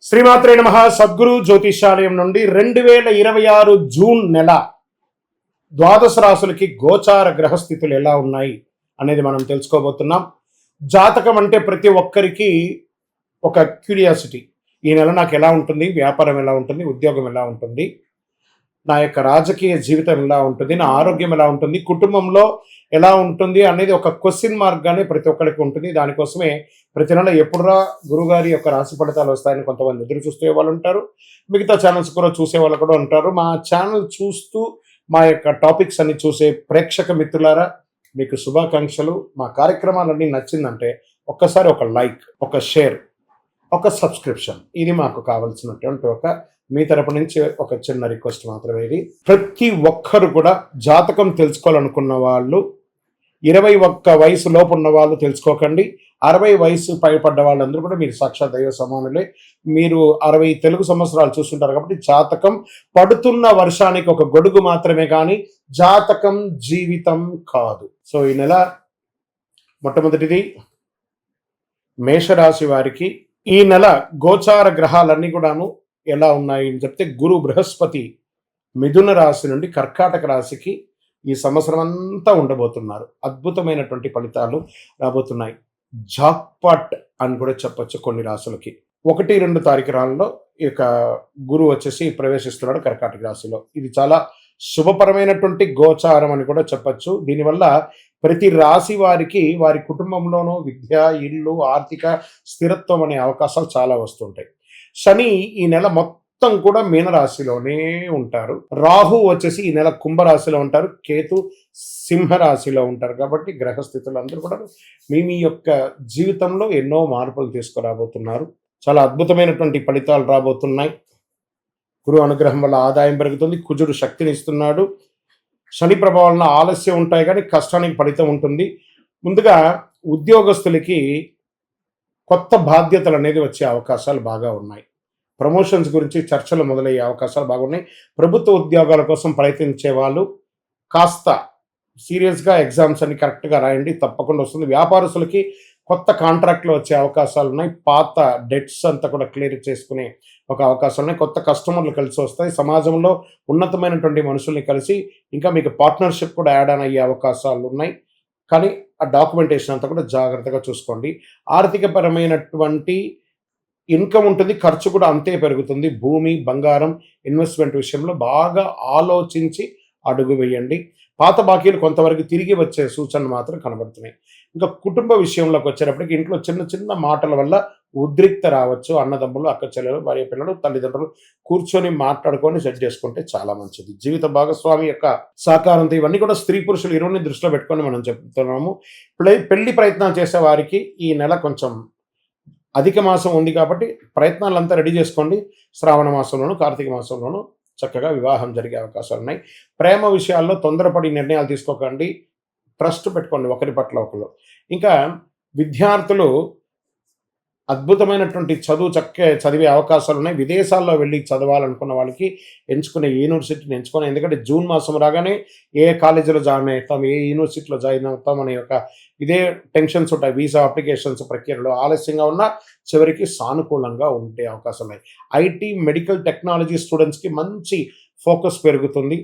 శ్రీమాత్రే నమః. సద్గురు జ్యోతిషాలయం నుండి 2026 జూన్ నెల ద్వాదశ రాశులకి గోచార గ్రహస్థితులు ఎలా ఉన్నాయి అనేది మనం తెలుసుకోబోతున్నాం. జాతకం అంటే ప్రతి ఒక్కరికి ఒక క్యూరియాసిటీ. ఈ నెల నాకు ఎలా ఉంటుంది, వ్యాపారం ఎలా ఉంటుంది, ఉద్యోగం ఎలా ఉంటుంది, నా యొక్క రాజకీయ జీవితం ఎలా ఉంటుంది, నా ఆరోగ్యం ఎలా ఉంటుంది, కుటుంబంలో ఎలా ఉంటుంది అనేది ఒక క్వశ్చన్ మార్క్గానే ప్రతి ఒక్కరికి ఉంటుంది. దానికోసమే ప్రతి నెల ఎప్పుడురా గురుగారి యొక్క రాశి ఫలితాలు వస్తాయని కొంతమంది ఎదురు చూసే వాళ్ళు ఉంటారు. మిగతా ఛానల్స్ కూడా చూసే వాళ్ళు కూడా ఉంటారు. మా ఛానల్ చూస్తూ మా యొక్క టాపిక్స్ అన్ని చూసే ప్రేక్షక మిత్రులారా, మీకు శుభాకాంక్షలు. మా కార్యక్రమాలన్నీ నచ్చిందంటే ఒక్కసారి ఒక లైక్, ఒక షేర్, ఒక సబ్స్క్రిప్షన్, ఇది మాకు కావాల్సినటువంటి మీ తరపు నుంచి ఒక చిన్న రిక్వెస్ట్ మాత్రమే. ఇది ప్రతి ఒక్కరు కూడా జాతకం తెలుసుకోవాలనుకున్న వాళ్ళు 21 వయసు లోపు ఉన్న వాళ్ళు తెలుసుకోకండి. 60 వయసు పైపడ్డ వాళ్ళందరూ కూడా మీరు సాక్షాత్ దైవ సమానులే. మీరు 60 తెలుగు సంవత్సరాలు చూస్తుంటారు కాబట్టి జాతకం పడుతున్న వర్షానికి ఒక గొడుగు మాత్రమే, కానీ జాతకం జీవితం కాదు. సో ఈ నెల మొట్టమొదటిది మేషరాశి వారికి ఈ నెల గోచార గ్రహాలన్నీ కూడాను ఎలా ఉన్నాయి అని చెప్తే, గురు బృహస్పతి మిథున రాశి నుండి కర్కాటక రాశికి ఈ సంవత్సరం అంతా ఉండబోతున్నారు. అద్భుతమైనటువంటి ఫలితాలు రాబోతున్నాయి. జాక్పాట్ అని కూడా చెప్పొచ్చు కొన్ని రాశులకి. 1-2 తారీఖులలో ఈ యొక్క గురువు వచ్చేసి ప్రవేశిస్తున్నాడు కర్కాటక రాశిలో. ఇది చాలా శుభపరమైనటువంటి గోచారం అని కూడా చెప్పచ్చు. దీనివల్ల ప్రతి రాశి వారికి వారి కుటుంబంలోనూ విద్య, ఇల్లు, ఆర్థిక స్థిరత్వం అనే అవకాశాలు చాలా వస్తుంటాయి. శని ఈ నెల మొత్తం కూడా మీనరాశిలోనే ఉంటారు. రాహు వచ్చేసి ఈ నెల కుంభరాశిలో ఉంటారు. కేతు సింహరాశిలో ఉంటారు. కాబట్టి గ్రహస్థితులు అందరూ కూడా మీ యొక్క జీవితంలో ఎన్నో మార్పులు తీసుకురాబోతున్నారు. చాలా అద్భుతమైనటువంటి ఫలితాలు రాబోతున్నాయి. గురు అనుగ్రహం వల్ల ఆదాయం పెరుగుతుంది. కుజుడు శక్తిని ఇస్తున్నాడు. శని ప్రభావాలను ఆలస్యం ఉంటాయి కానీ కష్టానికి ఫలితం ఉంటుంది. ముందుగా ఉద్యోగస్తులకి కొత్త బాధ్యతలు అనేది వచ్చే అవకాశాలు బాగా ఉన్నాయి. ప్రమోషన్స్ గురించి చర్చలు మొదలయ్యే అవకాశాలు బాగున్నాయి. ప్రభుత్వ ఉద్యోగాల కోసం ప్రయత్నించే వాళ్ళు కాస్త సీరియస్గా ఎగ్జామ్స్ అన్ని కరెక్ట్గా రాయండి, తప్పకుండా వస్తుంది. వ్యాపారస్తులకి కొత్త కాంట్రాక్ట్లు వచ్చే అవకాశాలు ఉన్నాయి. పాత డెట్స్ అంతా కూడా క్లియర్ చేసుకునే ఒక అవకాశాలు ఉన్నాయి. కొత్త కస్టమర్లు కలిసి వస్తాయి. సమాజంలో ఉన్నతమైనటువంటి మనుషుల్ని కలిసి ఇంకా మీకు పార్ట్నర్షిప్ కూడా యాడ్ ఆన్ అయ్యే అవకాశాలు ఉన్నాయి. కానీ ఆ డాక్యుమెంటేషన్ అంతా కూడా జాగ్రత్తగా చూసుకోండి. ఆర్థికపరమైనటువంటి ఇన్కమ్ ఉంటుంది, ఖర్చు కూడా అంతే పెరుగుతుంది. భూమి, బంగారం, ఇన్వెస్ట్మెంట్ విషయంలో బాగా ఆలోచించి అడుగు వేయండి. పాత బాకీలు కొంతవరకు తిరిగి వచ్చే సూచనలు మాత్రం కనబడుతున్నాయి. ఇంకా కుటుంబ విషయంలోకి వచ్చేటప్పటికి ఇంట్లో చిన్న చిన్న మాటల వల్ల ఉద్రిక్త రావచ్చు. అన్నదమ్ములు, అక్క చెల్లెలు, భార్య పిల్లలు, తల్లిదండ్రులు కూర్చొని మాట్లాడుకొని సెట్ చేసుకుంటే చాలా మంచిది. జీవిత భాగస్వామి యొక్క సహకారంతో ఇవన్నీ కూడా స్త్రీ పురుషులు ఇరువురిని దృష్టిలో పెట్టుకొని మనం చెప్తున్నాము. పెళ్లి ప్రయత్నాలు చేసే వారికి ఈ నెల కొంచెం అధిక మాసం ఉంది కాబట్టి ప్రయత్నాలంతా రెడీ చేసుకోండి. శ్రావణ మాసంలోను, కార్తీక మాసంలోను చక్కగా వివాహం జరిగే అవకాశాలు ఉన్నాయి. ప్రేమ విషయాల్లో తొందరపడి నిర్ణయాలు తీసుకోకండి. ట్రస్ట్ పెట్టుకోండి ఒకరి పట్ల ఒకరు. ఇంకా విద్యార్థులు అద్భుతమైనటువంటి చదివే అవకాశాలు ఉన్నాయి. విదేశాల్లో వెళ్ళి చదవాలనుకున్న వాళ్ళకి ఎంచుకునే యూనివర్సిటీని ఎంచుకునే, ఎందుకంటే జూన్ మాసం రాగానే ఏ కాలేజీలో జాయిన్ అవుతాం, ఏ యూనివర్సిటీలో జాయిన్ అవుతాం అనే ఒక ఇదే టెన్షన్స్ ఉంటాయి. వీసా అప్లికేషన్స్ ప్రక్రియలో ఆలస్యంగా ఉన్నా చివరికి సానుకూలంగా ఉండే అవకాశాలు ఉన్నాయి. ఐటీ, మెడికల్ టెక్నాలజీ స్టూడెంట్స్కి మంచి ఫోకస్ పెరుగుతుంది.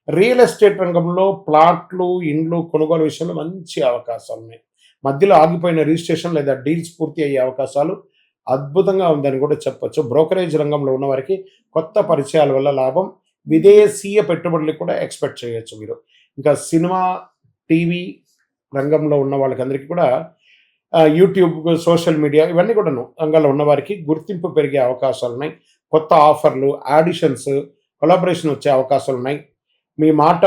రియల్ ఎస్టేట్ రంగంలో ప్లాట్లు, ఇండ్లు కొనుగోలు విషయంలో మంచి అవకాశాలు ఉన్నాయి. మధ్యలో ఆగిపోయిన రిజిస్ట్రేషన్ లేదా డీల్స్ పూర్తి అయ్యే అవకాశాలు అద్భుతంగా ఉందని కూడా చెప్పొచ్చు. బ్రోకరేజ్ రంగంలో ఉన్న వారికి కొత్త పరిచయాల వల్ల లాభం. విదేశీయ పెట్టుబడులు కూడా ఎక్స్పెక్ట్ చేయొచ్చు మీరు. ఇంకా సినిమా, టీవీ రంగంలో ఉన్న వాళ్ళకందరికీ కూడా యూట్యూబ్, సోషల్ మీడియా ఇవన్నీ కూడా రంగంలో ఉన్న వారికి గుర్తింపు పెరిగే అవకాశాలు ఉన్నాయి. కొత్త ఆఫర్లు, ఆడిషన్స్, కొలాబరేషన్ వచ్చే అవకాశాలు ఉన్నాయి. మీ మాట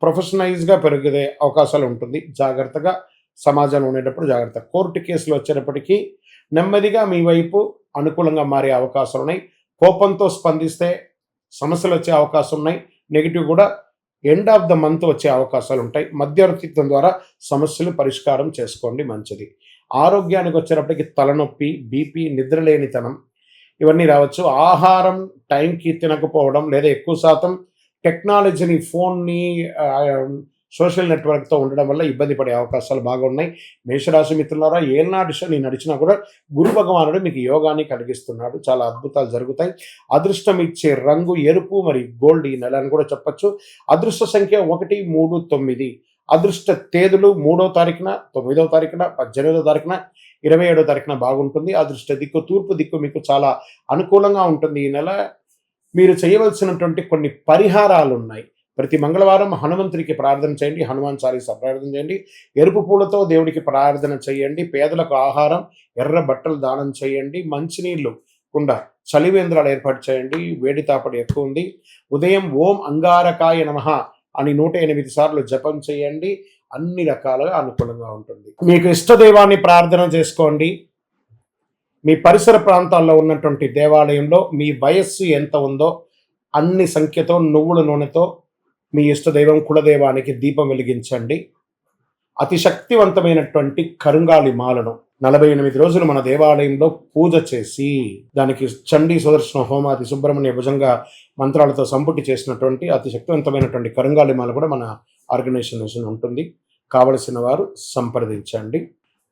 ప్రొఫెషనలైజ్గా పెరిగే అవకాశాలు ఉంటుంది. జాగ్రత్తగా సమాజంలో ఉండేటప్పుడు జాగ్రత్త. కోర్టు కేసులు వచ్చేటప్పటికీ నెమ్మదిగా మీ వైపు అనుకూలంగా మారే అవకాశాలు ఉన్నాయి. కోపంతో స్పందిస్తే సమస్యలు వచ్చే అవకాశం ఉన్నాయి. నెగిటివ్ కూడా ఎండ్ ఆఫ్ ద మంత్ వచ్చే అవకాశాలు ఉంటాయి. మధ్యవర్తిత్వం ద్వారా సమస్యలు పరిష్కారం చేసుకోండి, మంచిది. ఆరోగ్యానికి వచ్చేటప్పటికి తలనొప్పి, బీపీ, నిద్రలేనితనం ఇవన్నీ రావచ్చు. ఆహారం టైంకి తినకపోవడం లేదా ఎక్కువ శాతం టెక్నాలజీని, ఫోన్ని సోషల్ నెట్వర్క్తో ఉండడం వల్ల ఇబ్బంది పడే అవకాశాలు బాగా ఉన్నాయి. మేషరాశి మిత్రులారా, ఏనాడు శని నడిచినా కూడా గురు భగవానుడు మీకు యోగాన్ని కలిగిస్తున్నాడు. చాలా అద్భుతాలు జరుగుతాయి. అదృష్టం ఇచ్చే రంగు ఎరుపు మరియు గోల్డ్ ఈ నెల అని కూడా చెప్పొచ్చు. అదృష్ట సంఖ్య 1, 3, 9. అదృష్ట తేదీలు 3వ తారీఖున, 9వ తారీఖున, 18వ తారీఖున, 27వ తారీఖున బాగుంటుంది. అదృష్ట దిక్కు తూర్పు దిక్కు మీకు చాలా అనుకూలంగా ఉంటుంది. ఈ నెల మీరు చేయవలసినటువంటి కొన్ని పరిహారాలు ఉన్నాయి. ప్రతి మంగళవారం హనుమంతుడికి ప్రార్థన చేయండి. హనుమాన్ చాలీసా ప్రార్థన చేయండి. ఎరుపు పూలతో దేవుడికి ప్రార్థన చేయండి. పేదలకు ఆహారం, ఎర్ర బట్టలు దానం చేయండి. మంచినీళ్ళు కుండ, చలివేంద్రాలు ఏర్పాటు చేయండి. వేడి తాపడి ఎక్కువ ఉంది. ఉదయం ఓం అంగారకాయ నమః అని 108 సార్లు జపం చేయండి. అన్ని రకాలుగా అనుకూలంగా ఉంటుంది. మీకు ఇష్టదైవాన్ని ప్రార్థన చేసుకోండి. మీ పరిసర ప్రాంతాల్లో ఉన్నటువంటి దేవాలయంలో మీ వయస్సు ఎంత ఉందో అన్ని సంఖ్యతో నువ్వుల నూనెతో మీ ఇష్టదైవం కులదైవానికి దీపం వెలిగించండి. అతి శక్తివంతమైనటువంటి కరుంగాలి మాలను 48 రోజులు మన దేవాలయంలో పూజ చేసి దానికి చండీ సుదర్శన హోమాది సుబ్రహ్మణ్య భుజంగా మంత్రాలతో సంపుటి చేసినటువంటి అతి శక్తివంతమైనటువంటి కరుంగాలి మాల కూడా మన ఆర్గనైజేషన్ ఉంటుంది. కావలసిన వారు సంప్రదించండి.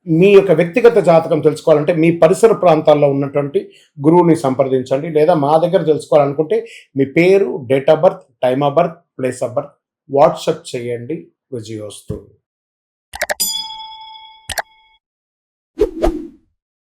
మీ యొక్క వ్యక్తిగత జాతకం తెలుసుకోవాలంటే మీ పరిసర ప్రాంతాల్లో ఉన్నటువంటి గురువుని సంప్రదించండి. లేదా మా దగ్గర తెలుసుకోవాలనుకుంటే మీ పేరు, date of birth, time of birth, place of birth WhatsApp చేయండి. విజయోస్తు.